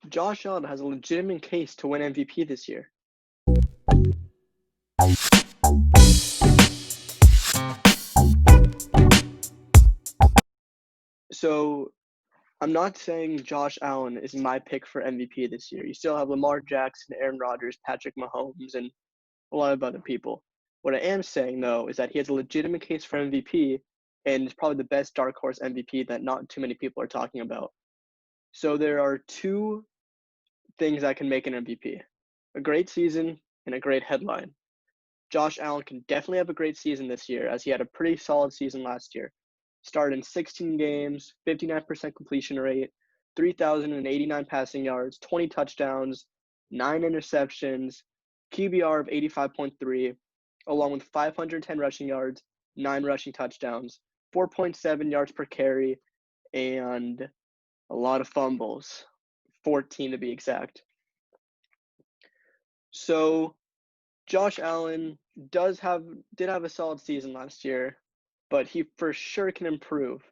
Josh Allen has a legitimate case to win MVP this year. So I'm not saying Josh Allen is my pick for MVP this year. You still have Lamar Jackson, Aaron Rodgers, Patrick Mahomes, and a lot of other people. What I am saying, though, is that he has a legitimate case for MVP and is probably the best dark horse MVP that not too many people are talking about. So there are two things that can make an MVP: a great season and a great headline. Josh Allen can definitely have a great season this year, as he had a pretty solid season last year. Started in 16 games, 59% completion rate, 3,089 passing yards, 20 touchdowns, 9 interceptions, QBR of 85.3, along with 510 rushing yards, 9 rushing touchdowns, 4.7 yards per carry, and a lot of fumbles, 14 to be exact. So Josh Allen did have a solid season last year, but he for sure can improve.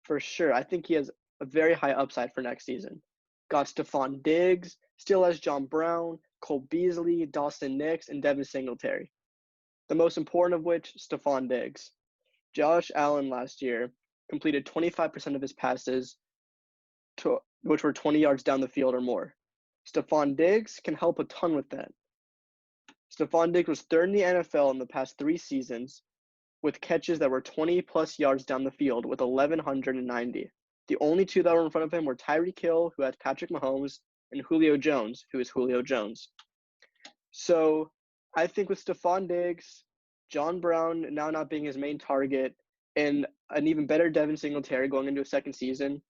For sure. I think he has a very high upside for next season. Got Stephon Diggs, still has John Brown, Cole Beasley, Dawson Nix, and Devin Singletary. The most important of which, Stephon Diggs. Josh Allen last year completed 25% of his passes, which were 20 yards down the field or more. Stephon Diggs can help a ton with that. Stephon Diggs was third in the NFL in the past 3 seasons with catches that were 20-plus yards down the field with 1,190. The only two that were in front of him were Tyreek Hill, who had Patrick Mahomes, and Julio Jones, who is Julio Jones. So I think with Stephon Diggs, John Brown now not being his main target, and an even better Devin Singletary going into a second season,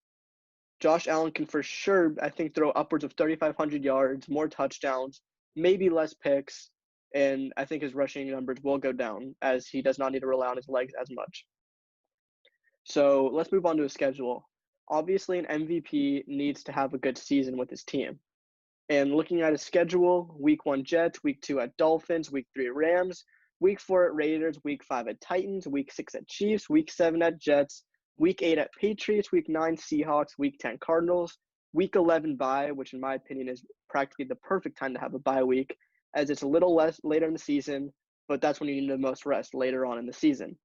Josh Allen can for sure, I think, throw upwards of 3,500 yards, more touchdowns, maybe less picks, and I think his rushing numbers will go down as he does not need to rely on his legs as much. So let's move on to his schedule. Obviously, an MVP needs to have a good season with his team. And looking at his schedule, week 1 Jets, week 2 at Dolphins, week 3 Rams, week 4 at Raiders, week 5 at Titans, week 6 at Chiefs, week 7 at Jets, week 8 at Patriots, week 9 Seahawks, week 10 Cardinals, week 11 bye, which in my opinion is practically the perfect time to have a bye week, as it's a little less later in the season, but that's when you need the most rest later on in the season.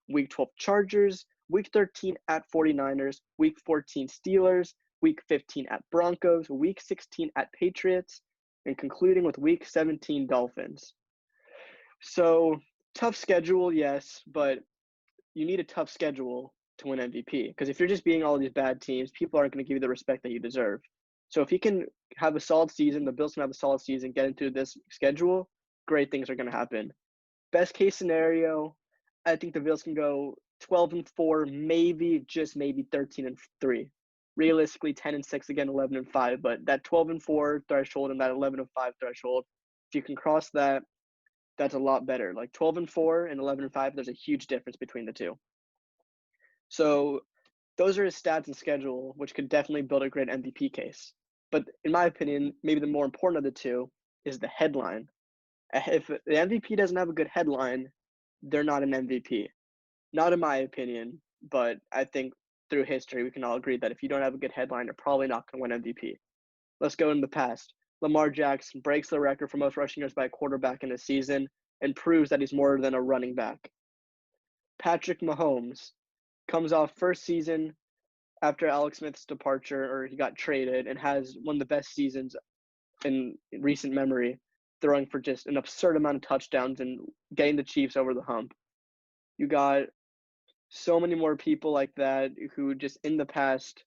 Week 12 Chargers, week 13 at 49ers, week 14 Steelers, week 15 at Broncos, week 16 at Patriots, and concluding with week 17 Dolphins. So tough schedule, yes, but you need a tough schedule to win MVP, because if you're just beating all these bad teams, people aren't going to give you the respect that you deserve. So if he can have a solid season, the Bills can have a solid season, get into this schedule, great things are going to happen. Best case scenario, I think the Bills can go 12-4, maybe just maybe 13-3. Realistically, 10-6 again, 11-5. But that 12-4 threshold and that 11-5 threshold, if you can cross that, that's a lot better. Like 12-4 and 11-5, there's a huge difference between the two. So those are his stats and schedule, which could definitely build a great MVP case. But in my opinion, maybe the more important of the two is the headline. If the MVP doesn't have a good headline, they're not an MVP. Not in my opinion, but I think through history we can all agree that if you don't have a good headline, you're probably not going to win MVP. Let's go in the past. Lamar Jackson breaks the record for most rushing yards by a quarterback in a season and proves that he's more than a running back. Patrick Mahomes comes off first season after Alex Smith's departure, or he got traded, and has one of the best seasons in recent memory, throwing for just an absurd amount of touchdowns and getting the Chiefs over the hump. You got so many more people like that who just in the past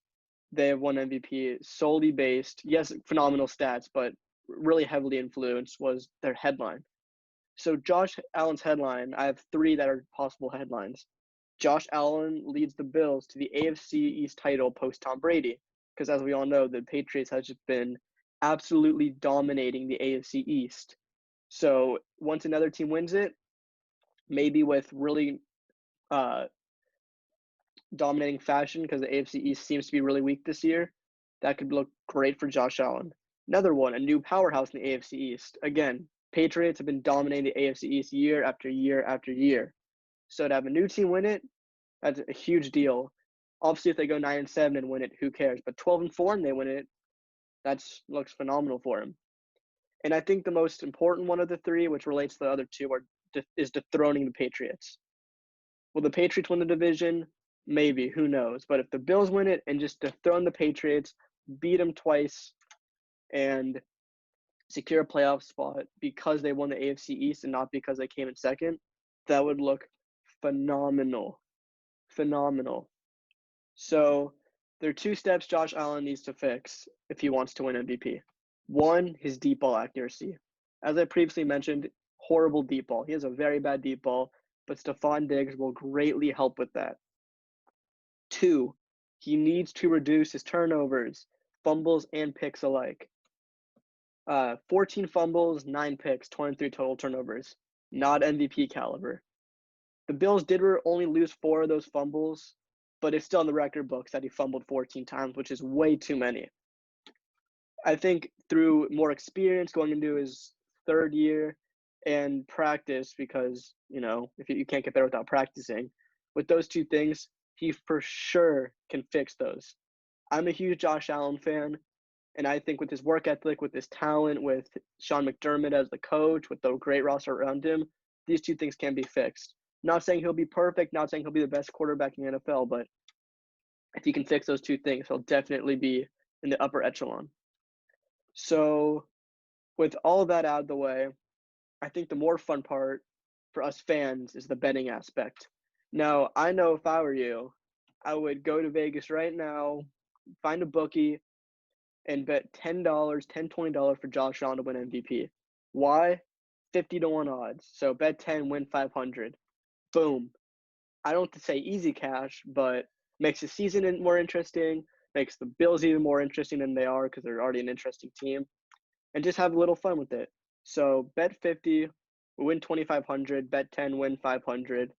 they have won MVP solely based, yes, phenomenal stats, but really heavily influenced was their headline. So Josh Allen's headline, I have three that are possible headlines. Josh Allen leads the Bills to the AFC East title post Tom Brady, because as we all know, the Patriots has just been absolutely dominating the AFC East. So once another team wins it, maybe with really dominating fashion, because the AFC East seems to be really weak this year, that could look great for Josh Allen. Another one, a new powerhouse in the AFC East. Again, Patriots have been dominating the AFC East year after year after year. So to have a new team win it, that's a huge deal. Obviously, if they go 9-7 and win it, who cares? But 12-4 and they win it, That's looks phenomenal for him. And I think the most important one of the three, which relates to the other two, is dethroning the Patriots. Will the Patriots win the division? Maybe. Who knows? But if the Bills win it and just dethrone the Patriots, beat them twice, and secure a playoff spot because they won the AFC East and not because they came in second, that would look phenomenal. Phenomenal. So there are two steps Josh Allen needs to fix if he wants to win MVP. One, his deep ball accuracy. As I previously mentioned, horrible deep ball. He has a very bad deep ball, but Stephon Diggs will greatly help with that. Two, he needs to reduce his turnovers, fumbles, and picks alike. 14 fumbles, 9 picks, 23 total turnovers. Not MVP caliber. The Bills did only lose 4 of those fumbles, but it's still in the record books that he fumbled 14 times, which is way too many. I think through more experience going into his third year and practice, because, if you can't get better without practicing, with those two things, he for sure can fix those. I'm a huge Josh Allen fan, and I think with his work ethic, with his talent, with Sean McDermott as the coach, with the great roster around him, these two things can be fixed. Not saying he'll be perfect, not saying he'll be the best quarterback in the NFL, but if he can fix those two things, he'll definitely be in the upper echelon. So with all that out of the way, I think the more fun part for us fans is the betting aspect. Now, I know if I were you, I would go to Vegas right now, find a bookie, and bet $10, $20 for Josh Allen to win MVP. Why? 50-1 odds. So bet 10, win 500. Boom. I don't have to say easy cash, but makes the season more interesting, makes the Bills even more interesting than they are because they're already an interesting team, and just have a little fun with it. So bet 50, win 2,500. Bet 10, win 500.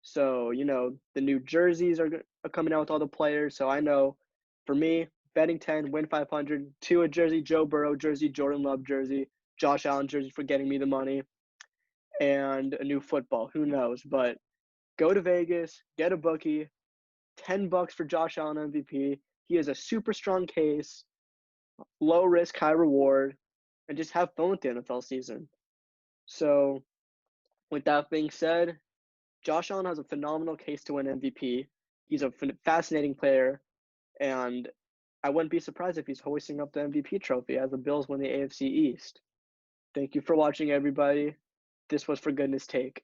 So, the new jerseys are coming out with all the players. So I know for me, betting 10, win 500, Tua jersey, Joe Burrow jersey, Jordan Love jersey, Josh Allen jersey for getting me the money, and a new football. Who knows? But go to Vegas, get a bookie, $10 for Josh Allen MVP. He has a super strong case, low risk, high reward, and just have fun with the NFL season. So, with that being said, Josh Allen has a phenomenal case to win MVP. He's a fascinating player, and I wouldn't be surprised if he's hoisting up the MVP trophy as the Bills win the AFC East. Thank you for watching, everybody. This was For Goodness Take.